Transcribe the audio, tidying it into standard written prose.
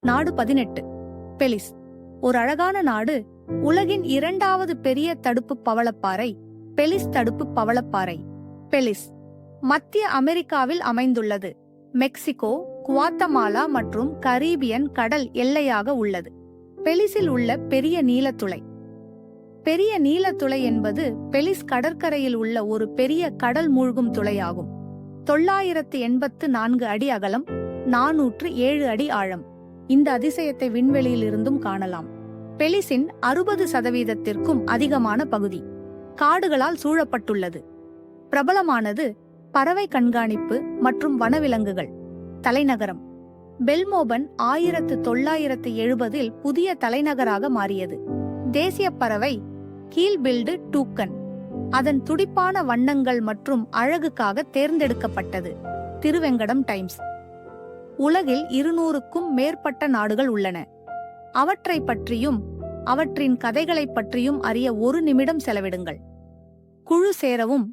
நாடு 18. பெலிஸ் ஒரு அழகான நாடு. உலகின் 2வது பெரிய தடுப்பு பவளப்பாறை பெலிஸ் தடுப்பு பவளப்பாறை. பெலிஸ் மத்திய அமெரிக்காவில் அமைந்துள்ளது. மெக்சிகோ, குவாத்தமாலா மற்றும் கரீபியன் கடல் எல்லையாக உள்ளது. பெலிஸில் உள்ள பெரிய நீலத்துளை. பெரிய நீலத்துளை என்பது பெலிஸ் கடற்கரையில் உள்ள ஒரு பெரிய கடல் மூழ்கும் துளையாகும். 984 அடி அகலம், 407 அடி ஆழம். இந்த அதிசயத்தை விண்வெளியில் இருந்தும் காணலாம். பெலிஸின் 60%த்திற்கும் அதிகமான பகுதி காடுகளால் சூழப்பட்டுள்ளது. பிரபலமானது பறவை கண்காணிப்பு மற்றும் வனவிலங்குகள். தலைநகரம் பெல்மோபன் 1970 புதிய தலைநகராக மாறியது. தேசிய பறவை கீல்பில்டு டூக்கன் அதன் துடிப்பான வண்ணங்கள் மற்றும் அழகுக்காக தேர்ந்தெடுக்கப்பட்டது. திருவெங்கடம் டைம்ஸ் உலகில் 200க்கும் மேற்பட்ட நாடுகள் உள்ளன. அவற்றை பற்றியும் அவற்றின் கதைகளைப் பற்றியும் அறிய 1 நிமிடம் செலவிடுங்கள். குழு சேரவும்